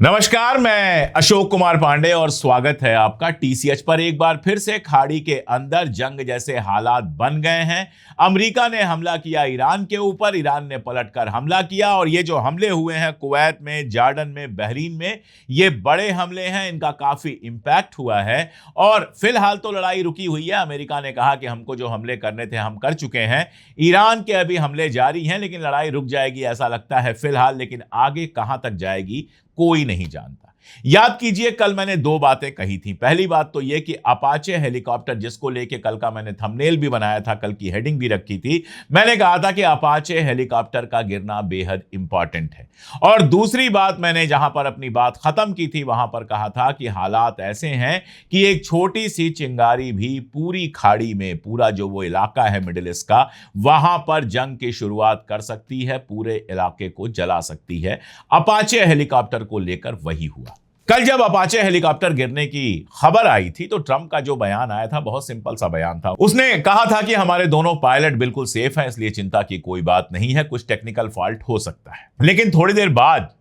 नमस्कार, मैं अशोक कुमार पांडे और स्वागत है आपका टीसीएच पर। एक बार फिर से खाड़ी के अंदर जंग जैसे हालात बन गए हैं। अमेरिका ने हमला किया ईरान के ऊपर, ईरान ने पलटकर हमला किया और ये जो हमले हुए हैं कुवैत में, जॉर्डन में, बहरीन में, ये बड़े हमले हैं। इनका काफी इंपैक्ट हुआ है और फिलहाल तो लड़ाई रुकी हुई है। अमेरिका ने कहा कि हमको जो हमले करने थे हम कर चुके हैं। ईरान के अभी हमले जारी हैं, लेकिन लड़ाई रुक जाएगी ऐसा लगता है फिलहाल, लेकिन आगे कहां तक जाएगी कोई नहीं जानता। याद कीजिए, कल मैंने दो बातें कही थी। पहली बात तो यह कि अपाचे हेलीकॉप्टर, जिसको लेके कल का मैंने थंबनेल भी बनाया था, कल की हेडिंग भी रखी थी, मैंने कहा था कि अपाचे हेलीकॉप्टर का गिरना बेहद इंपॉर्टेंट है। और दूसरी बात, मैंने जहां पर अपनी बात खत्म की थी वहां पर कहा था कि हालात ऐसे हैं कि एक छोटी सी चिंगारी भी पूरी खाड़ी में, पूरा जो वो इलाका है मिडिल ईस्ट का, वहां पर जंग की शुरुआत कर सकती है, पूरे इलाके को जला सकती है। अपाचे हेलीकॉप्टर को लेकर वही हुआ। कल जब अपाचे हेलीकॉप्टर गिरने की खबर आई थी तो ट्रंप का जो बयान आया था, बहुत सिंपल सा बयान था। उसने कहा था कि हमारे दोनों पायलट बिल्कुल सेफ हैं, इसलिए चिंता की कोई बात नहीं है, कुछ टेक्निकल फॉल्ट हो सकता है। लेकिन थोड़ी देर बाद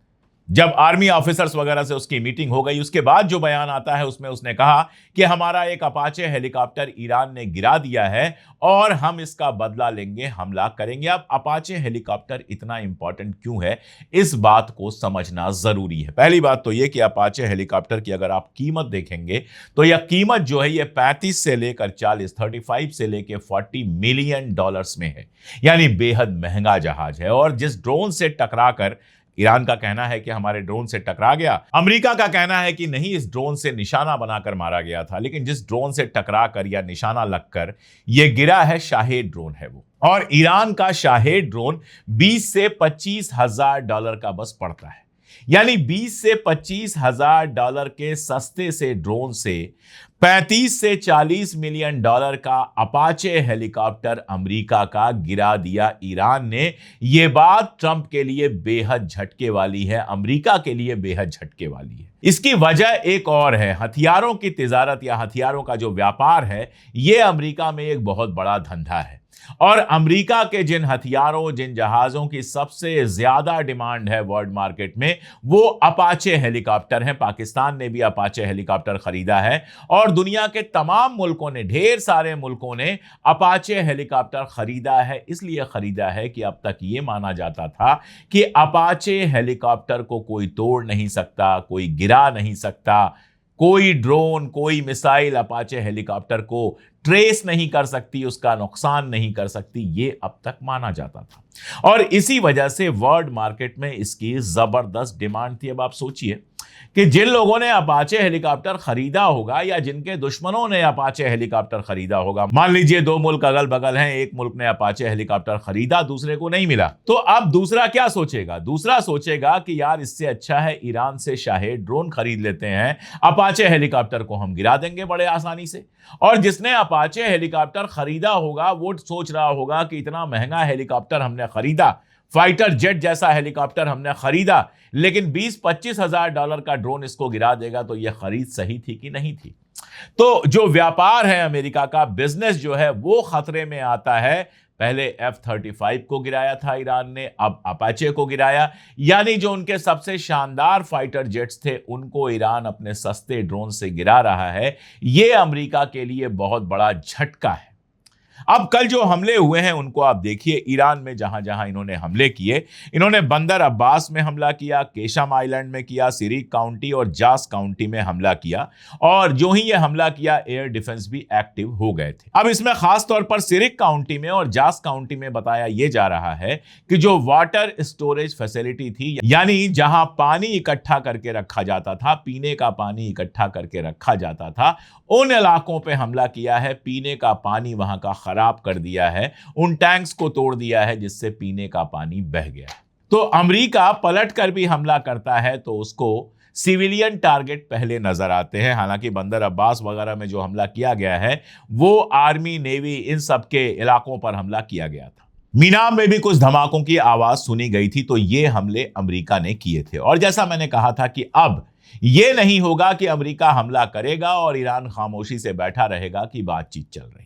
जब आर्मी ऑफिसर्स वगैरह से उसकी मीटिंग हो गई, उसके बाद जो बयान आता है उसमें उसने कहा कि हमारा एक अपाचे हेलीकॉप्टर ईरान ने गिरा दिया है और हम इसका बदला लेंगे, हमला करेंगे। अब अपाचे हेलीकॉप्टर इतना इंपॉर्टेंट क्यों है, इस बात को समझना जरूरी है। पहली बात तो यह कि अपाचे हेलीकॉप्टर की अगर आप कीमत देखेंगे तो यह कीमत जो है, यह 35 से लेकर 35 से लेकर $40 मिलियन में है, यानी बेहद महंगा जहाज है। और जिस ड्रोन से टकराकर, ईरान का कहना है कि हमारे ड्रोन से टकरा गया, अमेरिका का कहना है कि नहीं, इस ड्रोन से निशाना बनाकर मारा गया था, लेकिन जिस ड्रोन से टकराकर या निशाना लगकर यह गिरा है, शाहेद ड्रोन है वो। और ईरान का शाहेद ड्रोन 20 से 25 हजार डॉलर का बस पड़ता है, यानी 20 से 25 हजार डॉलर के सस्ते से ड्रोन से 35 से 40 मिलियन डॉलर का अपाचे हेलीकॉप्टर अमेरिका का गिरा दिया ईरान ने। यह बात ट्रंप के लिए बेहद झटके वाली है, अमेरिका के लिए बेहद झटके वाली है। इसकी वजह एक और है, हथियारों की तिजारत या हथियारों का जो व्यापार है, यह अमेरिका में एक बहुत बड़ा धंधा है। और अमेरिका के जिन हथियारों, जिन जहाजों की सबसे ज्यादा डिमांड है वर्ल्ड मार्केट में, वो अपाचे हेलीकॉप्टर हैं। पाकिस्तान ने भी अपाचे हेलीकॉप्टर खरीदा है और दुनिया के तमाम मुल्कों ने, ढेर सारे मुल्कों ने अपाचे हेलीकॉप्टर खरीदा है। इसलिए खरीदा है कि अब तक ये माना जाता था कि अपाचे हेलीकॉप्टर को कोई तोड़ नहीं सकता, कोई गिरा नहीं सकता, कोई ड्रोन, कोई मिसाइल अपाचे हेलीकॉप्टर को ट्रेस नहीं कर सकती, उसका नुकसान नहीं कर सकती, ये अब तक माना जाता था। और इसी वजह से वर्ल्ड मार्केट में इसकी जबरदस्त डिमांड थी। अब आप सोचिए कि जिन लोगों ने अपाचे हेलीकॉप्टर खरीदा होगा या जिनके दुश्मनों ने अपाचे हेलीकॉप्टर खरीदा होगा, मान लीजिए दो मुल्क अगल बगल हैं, एक मुल्क ने अपाचे हेलीकॉप्टर खरीदा, दूसरे को नहीं मिला, तो अब दूसरा क्या सोचेगा? दूसरा सोचेगा कि यार, इससे अच्छा है ईरान से शाहेद ड्रोन खरीद लेते हैं, अपाचे हेलीकॉप्टर को हम गिरा देंगे बड़े आसानी से। और जिसने अपाचे हेलीकॉप्टर खरीदा होगा वो सोच रहा होगा कि इतना महंगा हेलीकॉप्टर हमने खरीदा, फाइटर जेट जैसा हेलीकॉप्टर हमने खरीदा, लेकिन 20-25 हजार डॉलर का ड्रोन इसको गिरा देगा, तो यह खरीद सही थी कि नहीं थी? तो जो व्यापार है अमेरिका का, बिजनेस जो है, वो खतरे में आता है। पहले F-35 को गिराया था ईरान ने, अब अपाचे को गिराया, यानी जो उनके सबसे शानदार फाइटर जेट्स थे उनको ईरान अपने सस्ते ड्रोन से गिरा रहा है। यह अमेरिका के लिए बहुत बड़ा झटका है। अब कल जो हमले हुए हैं उनको आप देखिए। ईरान में जहां जहां इन्होंने हमले किए, इन्होंने बंदर अब्बास में हमला किया, केशम आइलैंड में किया, सिरिक काउंटी और जास काउंटी में हमला किया। और जो ही ये हमला किया, एयर डिफेंस भी एक्टिव हो गए थे। अब इसमें खास तौर पर सिरिक काउंटी में और जास काउंटी में बताया यह जा रहा है कि जो वाटर स्टोरेज फैसिलिटी थी, यानी जहां पानी इकट्ठा करके रखा जाता था, पीने का पानी इकट्ठा करके रखा जाता था, उन इलाकों पे हमला किया है। पीने का पानी वहां का खराब कर दिया है, उन टैंक्स को तोड़ दिया है जिससे पीने का पानी बह गया। तो अमेरिका पलट कर भी हमला करता है तो उसको सिविलियन टारगेट पहले नजर आते हैं। हालांकि बंदर अब्बास वगैरह में जो हमला किया गया है वो आर्मी, नेवी, इन सब के इलाकों पर हमला किया गया था। मीनाम में भी कुछ धमाकों की आवाज सुनी गई थी, तो ये हमले अमेरिका ने किए थे। और जैसा मैंने कहा था कि अब यह नहीं होगा कि अमेरिका हमला करेगा और ईरान खामोशी से बैठा रहेगा कि बातचीत चल रही है।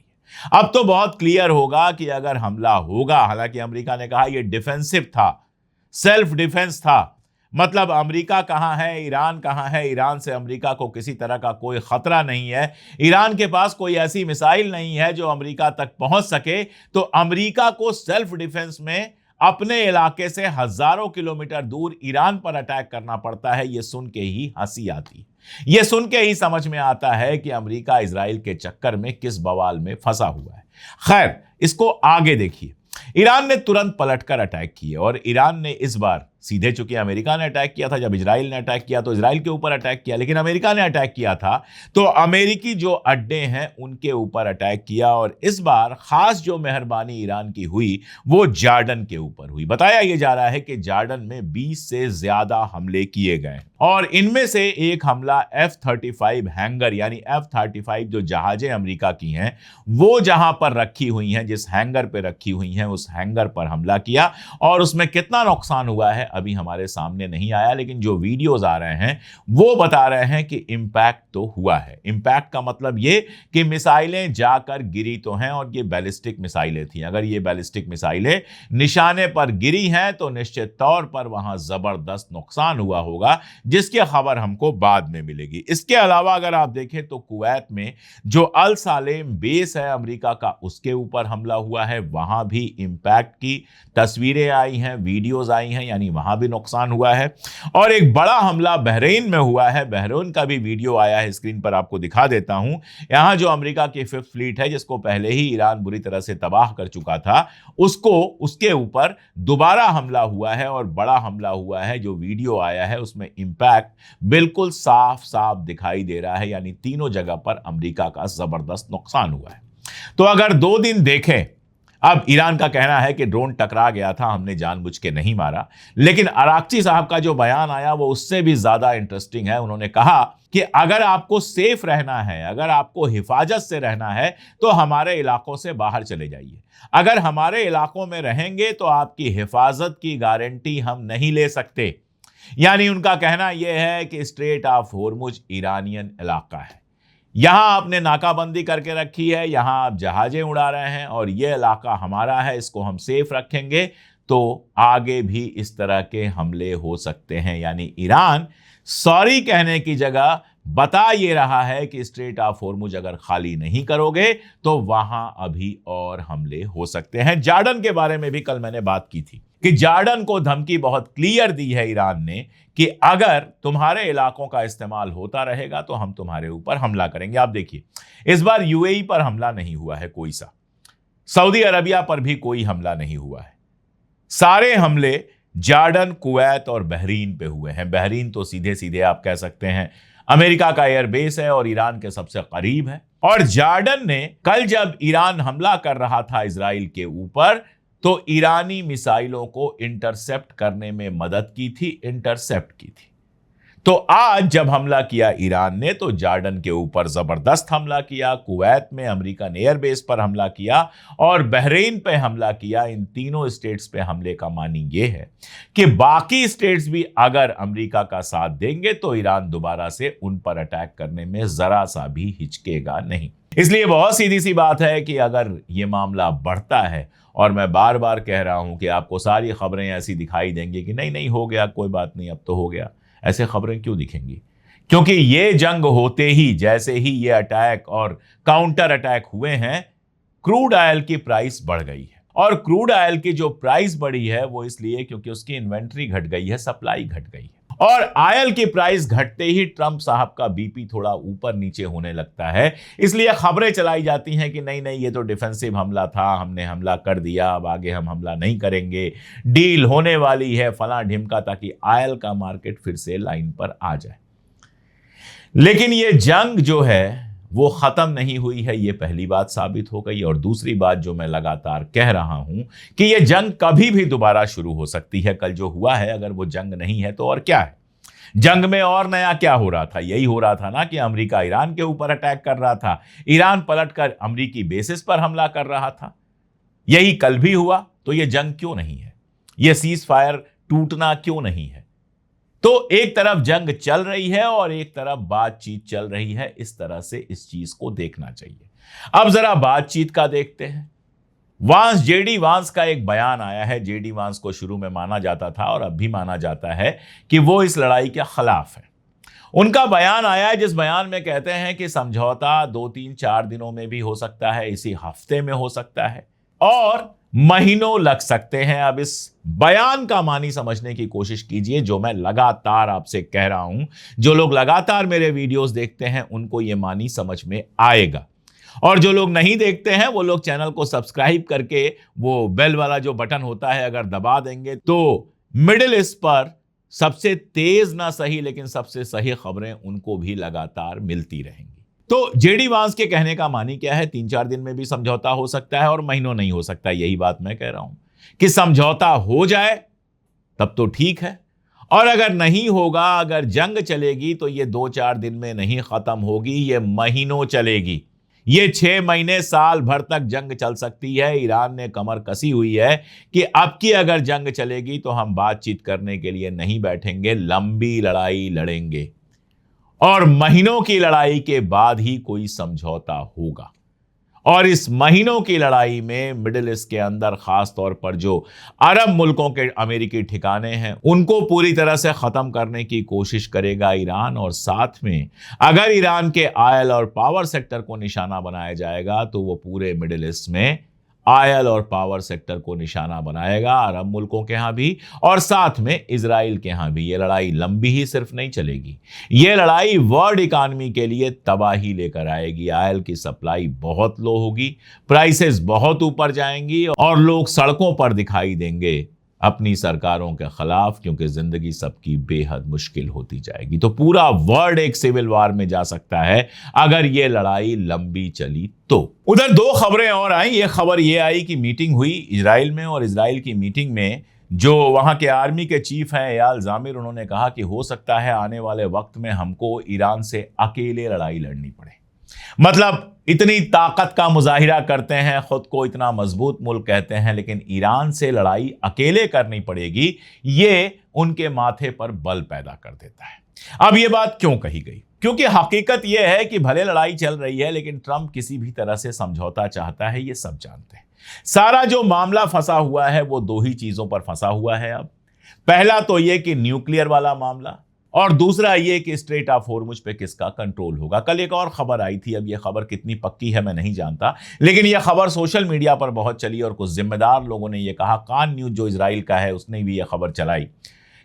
अब तो बहुत क्लियर होगा कि अगर हमला होगा, हालांकि अमेरिका ने कहा यह डिफेंसिव था, सेल्फ डिफेंस था, मतलब अमेरिका कहां है, ईरान कहां है, ईरान से अमेरिका को किसी तरह का कोई खतरा नहीं है, ईरान के पास कोई ऐसी मिसाइल नहीं है जो अमेरिका तक पहुंच सके, तो अमेरिका को सेल्फ डिफेंस में अपने इलाके से हजारों किलोमीटर दूर ईरान पर अटैक करना पड़ता है। यह सुन के ही हंसी आती है, यह सुन के ही समझ में आता है कि अमेरिका इजराइल के चक्कर में किस बवाल में फंसा हुआ है। खैर, इसको आगे देखिए। ईरान ने तुरंत पलटकर अटैक किए और ईरान ने इस बार सीधे, चूंकि अमेरिका ने अटैक किया था, जब इजराइल ने अटैक किया तो इजराइल के ऊपर अटैक किया, लेकिन अमेरिका ने अटैक किया था तो अमेरिकी जो अड्डे हैं उनके ऊपर अटैक किया। और इस बार खास जो मेहरबानी ईरान की हुई वो जॉर्डन के ऊपर हुई। बताया यह जा रहा है कि जॉर्डन में 20 से ज्यादा हमले किए गए और इनमें से एक हमला F-35 हैंगर यानी F-35 जो जहाजें अमेरिका की हैं वो जहां पर रखी हुई हैं, जिस हैंगर पे रखी हुई हैं, उस हैंगर पर हमला किया। और उसमें कितना नुकसान हुआ है अभी हमारे सामने नहीं आया, लेकिन जो वीडियोस आ रहे हैं वो बता रहे हैं कि इंपैक्ट तो हुआ है। इंपैक्ट का मतलब ये कि मिसाइलें जाकर गिरी तो हैं और ये बैलिस्टिक मिसाइलें थी। अगर ये बैलिस्टिक मिसाइलें निशाने पर गिरी हैं तो निश्चित तौर पर वहां जबरदस्त नुकसान हुआ होगा, जिसकी खबर हमको बाद में मिलेगी। इसके अलावा अगर आप देखें तो कुवैत में जो अल सालेम बेस है अमेरिका का, उसके ऊपर हमला हुआ है। वहां भी इंपैक्ट की तस्वीरें आई हैं, वीडियोस आई हैं, यानी वहां भी नुकसान हुआ है। और एक बड़ा हमला बहरीन में हुआ है, बहरीन का भी वीडियो आया है, स्क्रीन पर आपको दिखा देता हूं। यहां जो अमेरिका की 5th फ्लीट है, जिसको पहले ही ईरान बुरी तरह से तबाह कर चुका था, उसके ऊपर दोबारा हमला हुआ है और बड़ा हमला हुआ है। जो वीडियो आया है उसमें इंपैक्ट बिल्कुल साफ साफ दिखाई दे रहा है, यानी तीनों जगह पर अमेरिका का जबरदस्त नुकसान हुआ है। तो अगर 2 दिन देखें, अब ईरान का कहना है कि ड्रोन टकरा गया था, हमने जानबूझ के नहीं मारा, लेकिन अराक्ची साहब का जो बयान आया वो उससे भी ज्यादा इंटरेस्टिंग है। उन्होंने कहा कि अगर आपको सेफ रहना है, अगर आपको हिफाजत से रहना है तो हमारे इलाकों से बाहर चले जाइए। अगर हमारे इलाकों में रहेंगे तो आपकी हिफाजत की गारंटी हम नहीं ले सकते। यानी उनका कहना यह है कि स्ट्रेट ऑफ होर्मुज ईरानियन इलाका है, यहां आपने नाकाबंदी करके रखी है, यहां आप जहाजें उड़ा रहे हैं और यह इलाका हमारा है, इसको हम सेफ रखेंगे तो आगे भी इस तरह के हमले हो सकते हैं। यानी ईरान सॉरी कहने की जगह बता ये रहा है कि स्ट्रेट ऑफ होर्मुज अगर खाली नहीं करोगे तो वहां अभी और हमले हो सकते हैं। जॉर्डन के बारे में भी कल मैंने बात की थी कि जॉर्डन को धमकी बहुत क्लियर दी है ईरान ने कि अगर तुम्हारे इलाकों का इस्तेमाल होता रहेगा तो हम तुम्हारे ऊपर हमला करेंगे। आप देखिए, इस बार यूएई पर हमला नहीं हुआ है कोई सा, सऊदी अरबिया पर भी कोई हमला नहीं हुआ है। सारे हमले जॉर्डन, कुवैत और बहरीन पे हुए हैं। बहरीन तो सीधे सीधे आप कह सकते हैं अमेरिका का एयरबेस है और ईरान के सबसे करीब है। और जॉर्डन ने कल जब ईरान हमला कर रहा था इजराइल के ऊपर तो ईरानी मिसाइलों को इंटरसेप्ट करने में मदद की थी, इंटरसेप्ट की थी। तो आज जब हमला किया ईरान ने तो जॉर्डन के ऊपर जबरदस्त हमला किया, कुवैत में अमेरिकन एयरबेस पर हमला किया और बहरीन पे हमला किया। इन तीनों स्टेट्स पे हमले का मानी यह है कि बाकी स्टेट्स भी अगर अमेरिका का साथ देंगे तो ईरान दोबारा से उन पर अटैक करने में जरा सा भी हिचकेगा नहीं। इसलिए बहुत सीधी सी बात है कि अगर यह मामला बढ़ता है, और मैं बार बार कह रहा हूं कि आपको सारी खबरें ऐसी दिखाई देंगी कि नहीं नहीं हो गया, कोई बात नहीं, अब तो हो गया, ऐसे खबरें क्यों दिखेंगी? क्योंकि ये जंग होते ही, जैसे ही ये अटैक और काउंटर अटैक हुए हैं, क्रूड ऑयल की प्राइस बढ़ गई है। और क्रूड ऑयल की जो प्राइस बढ़ी है वो इसलिए क्योंकि उसकी इन्वेंट्री घट गई है, सप्लाई घट गई है। और ऑयल की प्राइस घटते ही ट्रंप साहब का बीपी थोड़ा ऊपर नीचे होने लगता है। इसलिए खबरें चलाई जाती हैं कि नहीं नहीं ये तो डिफेंसिव हमला था, हमने हमला कर दिया, अब आगे हम हमला नहीं करेंगे, डील होने वाली है, फला ढिमका, ताकि ऑयल का मार्केट फिर से लाइन पर आ जाए। लेकिन ये जंग जो है वो खत्म नहीं हुई है, ये पहली बात साबित हो गई। और दूसरी बात जो मैं लगातार कह रहा हूं कि ये जंग कभी भी दोबारा शुरू हो सकती है। कल जो हुआ है अगर वो जंग नहीं है तो और क्या है? जंग में और नया क्या हो रहा था? यही हो रहा था ना कि अमेरिका ईरान के ऊपर अटैक कर रहा था, ईरान पलटकर अमेरिकी बेसिस पर हमला कर रहा था। यही कल भी हुआ। तो ये जंग क्यों नहीं है? ये सीज फायर टूटना क्यों नहीं है? तो एक तरफ जंग चल रही है और एक तरफ बातचीत चल रही है। इस तरह से इस चीज को देखना चाहिए। अब जरा बातचीत का देखते हैं। वांस, जेडी वांस का एक बयान आया है। जेडी वांस को शुरू में माना जाता था और अब भी माना जाता है कि वो इस लड़ाई के खिलाफ है। उनका बयान आया है जिस बयान में कहते हैं कि समझौता 2-3-4 दिनों में भी हो सकता है, इसी हफ्ते में हो सकता है और महीनों लग सकते हैं। अब इस बयान का मानी समझने की कोशिश कीजिए, जो मैं लगातार आपसे कह रहा हूं। जो लोग लगातार मेरे वीडियोस देखते हैं उनको यह मानी समझ में आएगा, और जो लोग नहीं देखते हैं वो लोग चैनल को सब्सक्राइब करके वो बेल वाला जो बटन होता है अगर दबा देंगे तो मिडिल ईस्ट पर सबसे तेज ना सही लेकिन सबसे सही खबरें उनको भी लगातार मिलती रहेंगी। तो जेडी वांस के कहने का मानी क्या है? 3-4 दिन में भी समझौता हो सकता है और महीनों नहीं हो सकता। यही बात मैं कह रहा हूं कि समझौता हो जाए तब तो ठीक है, और अगर नहीं होगा, अगर जंग चलेगी तो ये 2-4 दिन में नहीं खत्म होगी, ये महीनों चलेगी। ये 6 महीने, साल भर तक जंग चल सकती है। ईरान ने कमर कसी हुई है कि अब की अगर जंग चलेगी तो हम बातचीत करने के लिए नहीं बैठेंगे, लंबी लड़ाई लड़ेंगे और महीनों की लड़ाई के बाद ही कोई समझौता होगा। और इस महीनों की लड़ाई में मिडिल ईस्ट के अंदर खास तौर पर जो अरब मुल्कों के अमेरिकी ठिकाने हैं उनको पूरी तरह से खत्म करने की कोशिश करेगा ईरान, और साथ में अगर ईरान के ऑयल और पावर सेक्टर को निशाना बनाया जाएगा तो वो पूरे मिडिल ईस्ट में ऑयल और पावर सेक्टर को निशाना बनाएगा, अरब मुल्कों के यहां भी और साथ में इजराइल के यहां भी। ये लड़ाई लंबी ही सिर्फ नहीं चलेगी, ये लड़ाई वर्ल्ड इकॉनमी के लिए तबाही लेकर आएगी। ऑयल की सप्लाई बहुत लो होगी, प्राइसेस बहुत ऊपर जाएंगी और लोग सड़कों पर दिखाई देंगे अपनी सरकारों के खिलाफ, क्योंकि जिंदगी सबकी बेहद मुश्किल होती जाएगी। तो पूरा वर्ल्ड एक सिविल वार में जा सकता है अगर यह लड़ाई लंबी चली तो। उधर 2 खबरें और आई। यह खबर यह आई कि मीटिंग हुई इजराइल में, और इजराइल की मीटिंग में जो वहां के आर्मी के चीफ हैं एयाल ज़ामिर, उन्होंने कहा कि हो सकता है आने वाले वक्त में हमको ईरान से अकेले लड़ाई लड़नी पड़े। मतलब इतनी ताकत का मुजाहिरा करते हैं, खुद को इतना मजबूत मुल्क कहते हैं, लेकिन ईरान से लड़ाई अकेले करनी पड़ेगी, ये उनके माथे पर बल पैदा कर देता है। अब ये बात क्यों कही गई? क्योंकि हकीकत यह है कि भले लड़ाई चल रही है लेकिन ट्रंप किसी भी तरह से समझौता चाहता है, ये सब जानते हैं। सारा जो मामला फंसा हुआ है वो 2 ही चीजों पर फंसा हुआ है। अब पहला तो यह कि न्यूक्लियर वाला मामला, और दूसरा ये कि स्ट्रेट ऑफ हॉर्मुज पे किसका कंट्रोल होगा। कल एक और खबर आई थी, अब ये खबर कितनी पक्की है मैं नहीं जानता, लेकिन यह खबर सोशल मीडिया पर बहुत चली और कुछ जिम्मेदार लोगों ने यह कहा, कान न्यूज जो इजराइल का है उसने भी यह खबर चलाई।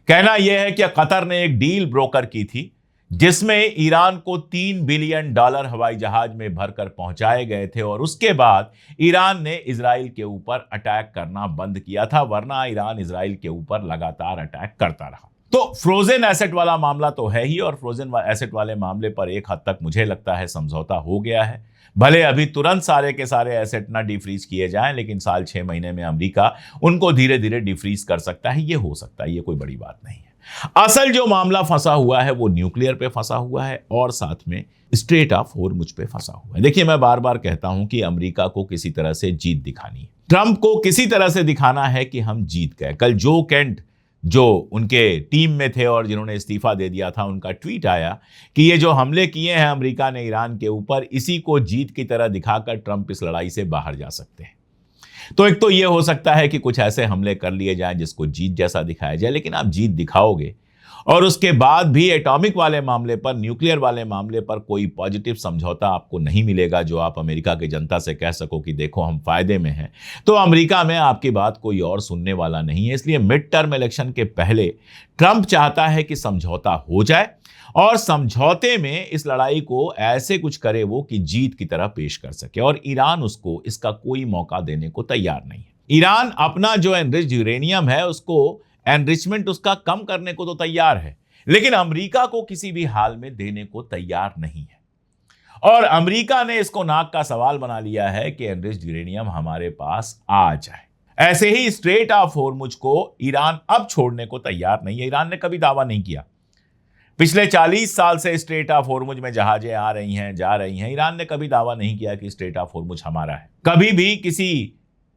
कहना यह है कि कतर ने एक डील ब्रोकर की थी जिसमें ईरान को $3 बिलियन हवाई जहाज में भरकर पहुंचाए गए थे, और उसके बाद ईरान ने इजराइल के ऊपर अटैक करना बंद किया था, वरना ईरान इजराइल के ऊपर लगातार अटैक करता रहा। तो फ्रोजन एसेट वाला मामला तो है ही, और फ्रोजन एसेट वाले मामले पर एक हद तक मुझे लगता है समझौता हो गया है। भले अभी तुरंत सारे के सारे एसेट ना डिफ्रीज किए जाएं, लेकिन साल 6 महीने में अमेरिका उनको धीरे धीरे डिफ्रीज कर सकता है। ये हो सकता है, ये कोई बड़ी बात नहीं है। असल जो मामला फंसा हुआ है वो न्यूक्लियर पे फंसा हुआ है और साथ में स्ट्रेट ऑफ हॉर्मुज पे फंसा हुआ है। देखिए, मैं बार बार कहता हूं कि अमेरिका को किसी तरह से जीत दिखानी है, ट्रंप को किसी तरह से दिखाना है कि हम जीत गए। कल जो केंट जो उनके टीम में थे और जिन्होंने इस्तीफा दे दिया था, उनका ट्वीट आया कि ये जो हमले किए हैं अमेरिका ने ईरान के ऊपर, इसी को जीत की तरह दिखाकर ट्रंप इस लड़ाई से बाहर जा सकते हैं। तो एक तो ये हो सकता है कि कुछ ऐसे हमले कर लिए जाएं जिसको जीत जैसा दिखाया जाए, लेकिन आप जीत दिखाओगे और उसके बाद भी एटॉमिक वाले मामले पर, न्यूक्लियर वाले मामले पर कोई पॉजिटिव समझौता आपको नहीं मिलेगा जो आप अमेरिका की जनता से कह सको कि देखो हम फायदे में हैं, तो अमेरिका में आपकी बात कोई और सुनने वाला नहीं है। इसलिए मिड टर्म इलेक्शन के पहले ट्रंप चाहता है कि समझौता हो जाए और समझौते में इस लड़ाई को ऐसे कुछ करे वो कि जीत की तरह पेश कर सके, और ईरान उसको इसका कोई मौका देने को तैयार नहीं है। ईरान अपना जो एनरिच्ड यूरेनियम है उसको, एनरिचमेंट उसका कम करने को तो तैयार है, लेकिन अमेरिका को किसी भी हाल में देने को तैयार नहीं है। और अमेरिका ने इसको नाक का सवाल बना लिया है कि एनरिच्ड यूरेनियम हमारे पास आ जाए। ऐसे ही स्ट्रेट ऑफ हॉर्मुज को ईरान अब छोड़ने को तैयार नहीं है। ईरान ने कभी दावा नहीं किया, पिछले 40 साल से स्ट्रेट ऑफ हॉर्मुज में जहाजें आ रही हैं, जा रही हैं, ईरान ने कभी दावा नहीं किया कि स्ट्रेट ऑफ हॉर्मुज हमारा है। कभी भी किसी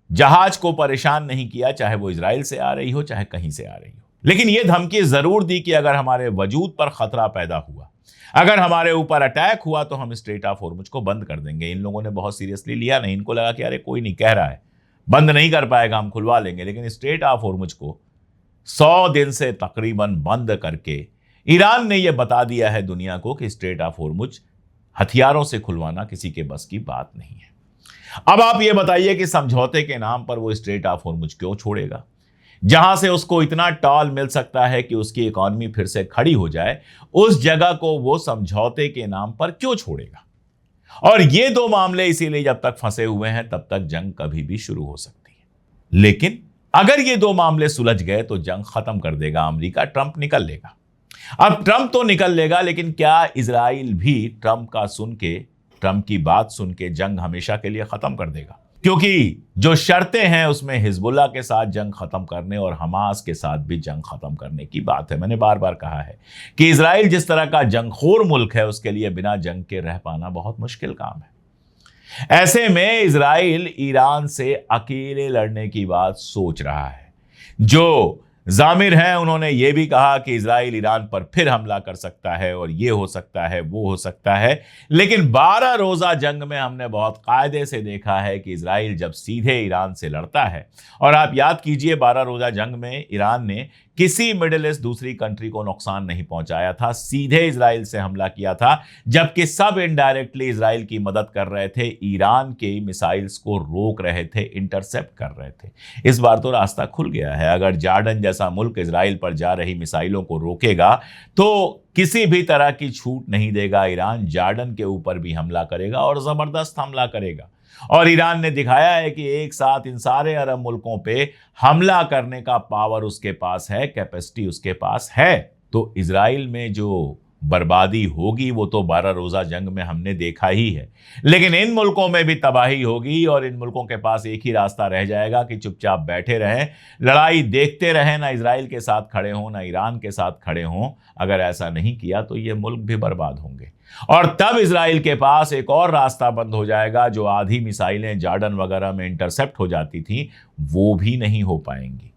जहाज को परेशान नहीं किया, चाहे वो इजराइल से आ रही हो चाहे कहीं से आ रही हो। लेकिन यह धमकी जरूर दी कि अगर हमारे वजूद पर खतरा पैदा हुआ, अगर हमारे ऊपर अटैक हुआ, तो हम स्ट्रेट ऑफ हॉर्मुज को बंद कर देंगे। इन लोगों ने बहुत सीरियसली लिया नहीं, इनको लगा कि अरे कोई नहीं कह रहा है, बंद नहीं कर पाएगा, हम खुलवा लेंगे, लेकिन स्ट्रेट ऑफ हॉर्मुज को 100 दिन से तकरीबन बंद करके ईरान ने यह बता दिया है दुनिया को कि स्ट्रेट ऑफ हॉर्मुज हथियारों से खुलवाना किसी के बस की बात नहीं है। अब आप ये बताइए कि समझौते के नाम पर वो स्ट्रेट ऑफ हॉर्मुज क्यों छोड़ेगा? जहां से उसको इतना टॉल मिल सकता है कि उसकी इकॉनमी फिर से खड़ी हो जाए, उस जगह को वो समझौते के नाम पर क्यों छोड़ेगा? और ये दो मामले इसीलिए जब तक फंसे हुए हैं तब तक जंग कभी भी शुरू हो सकती है। लेकिन अगर ये दो मामले सुलझ गए तो जंग खत्म कर देगा अमेरिका, ट्रंप निकल लेगा। अब ट्रंप तो निकल लेगा, लेकिन क्या इजराइल भी ट्रंप की बात सुन के जंग हमेशा के लिए खत्म कर देगा? क्योंकि जो शर्तें हैं उसमें हिजबुल्लाह के साथ जंग खत्म करने और हमास के साथ भी जंग खत्म करने की बात है। मैंने बार बार कहा है कि इजराइल जिस तरह का जंगखोर मुल्क है, उसके लिए बिना जंग के रह पाना बहुत मुश्किल काम है। ऐसे में इजराइल ईरान से अकेले लड़ने की बात सोच रहा है। जो जामिर हैं उन्होंने ये भी कहा कि इजराइल ईरान पर फिर हमला कर सकता है और ये हो सकता है, वो हो सकता है। लेकिन 12 रोजा जंग में हमने बहुत कायदे से देखा है कि इजराइल जब सीधे ईरान से लड़ता है, और आप याद कीजिए 12 रोजा जंग में ईरान ने किसी मिडिल ईस्ट दूसरी कंट्री को नुकसान नहीं पहुंचाया था, सीधे इजराइल से हमला किया था, जबकि सब इनडायरेक्टली इजराइल की मदद कर रहे थे, ईरान के मिसाइल्स को रोक रहे थे, इंटरसेप्ट कर रहे थे। इस बार तो रास्ता खुल गया है। अगर जॉर्डन जैसा मुल्क इजराइल पर जा रही मिसाइलों को रोकेगा तो किसी भी तरह की छूट नहीं देगा ईरान, जॉर्डन के ऊपर भी हमला करेगा और जबरदस्त हमला करेगा। और ईरान ने दिखाया है कि एक साथ इन सारे अरब मुल्कों पे हमला करने का पावर उसके पास है, कैपेसिटी उसके पास है। तो इजराइल में जो बर्बादी होगी वो तो 12 रोजा जंग में हमने देखा ही है, लेकिन इन मुल्कों में भी तबाही होगी और इन मुल्कों के पास एक ही रास्ता रह जाएगा कि चुपचाप बैठे रहें, लड़ाई देखते रहें, ना इजराइल के साथ खड़े हों ना ईरान के साथ खड़े हों। अगर ऐसा नहीं किया तो ये मुल्क भी बर्बाद होंगे और तब इजराइल के पास एक और रास्ता बंद हो जाएगा। जो आधी मिसाइलें जॉर्डन वगैरह में इंटरसेप्ट हो जाती थी वो भी नहीं हो पाएंगी,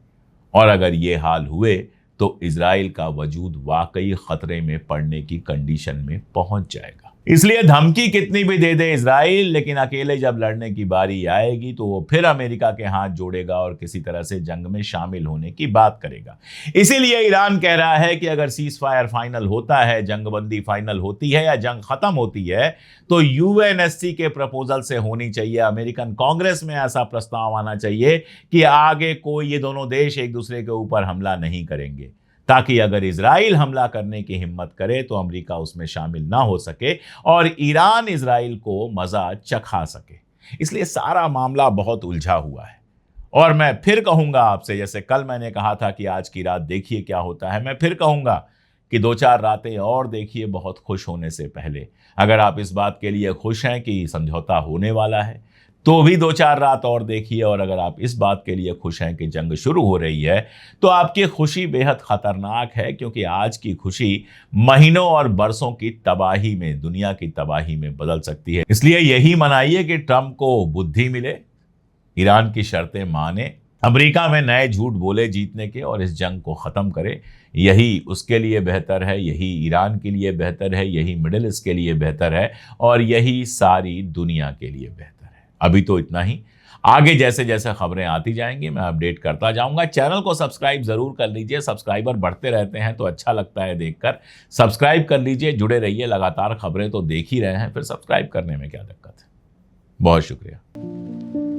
और अगर ये हाल हुए तो इजराइल का वजूद वाकई खतरे में पड़ने की कंडीशन में पहुंच जाएगा। इसलिए धमकी कितनी भी दे दे इजराइल, लेकिन अकेले जब लड़ने की बारी आएगी तो वो फिर अमेरिका के हाथ जोड़ेगा और किसी तरह से जंग में शामिल होने की बात करेगा। इसीलिए ईरान कह रहा है कि अगर सीज फायर फाइनल होता है, जंगबंदी फाइनल होती है या जंग खत्म होती है, तो यूएनएससी के प्रपोजल से होनी चाहिए। अमेरिकन कांग्रेस में ऐसा प्रस्ताव आना चाहिए कि आगे कोई ये दोनों देश एक दूसरे के ऊपर हमला नहीं करेंगे, ताकि अगर इजराइल हमला करने की हिम्मत करे तो अमेरिका उसमें शामिल ना हो सके और ईरान इजराइल को मजा चखा सके। इसलिए सारा मामला बहुत उलझा हुआ है। और मैं फिर कहूंगा आपसे, जैसे कल मैंने कहा था कि आज की रात देखिए क्या होता है, मैं फिर कहूंगा कि 2-4 रातें और देखिए बहुत खुश होने से पहले। अगर आप इस बात के लिए खुश हैं कि समझौता होने वाला है तो भी 2-4 रात और देखिए, और अगर आप इस बात के लिए खुश हैं कि जंग शुरू हो रही है तो आपकी खुशी बेहद खतरनाक है, क्योंकि आज की खुशी महीनों और बरसों की तबाही में, दुनिया की तबाही में बदल सकती है। इसलिए यही मनाइए कि ट्रंप को बुद्धि मिले, ईरान की शर्तें माने, अमेरिका में नए झूठ बोले जीतने के और इस जंग को ख़त्म करे। यही उसके लिए बेहतर है, यही ईरान के लिए बेहतर है, यही मिडिल ईस्ट के लिए बेहतर है और यही सारी दुनिया के लिए बेहतर है। अभी तो इतना ही। आगे जैसे जैसे खबरें आती जाएंगी मैं अपडेट करता जाऊंगा। चैनल को सब्सक्राइब जरूर कर लीजिए, सब्सक्राइबर बढ़ते रहते हैं तो अच्छा लगता है देखकर। सब्सक्राइब कर लीजिए, जुड़े रहिए, लगातार खबरें तो देख ही रहे हैं, फिर सब्सक्राइब करने में क्या दिक्कत है। बहुत शुक्रिया।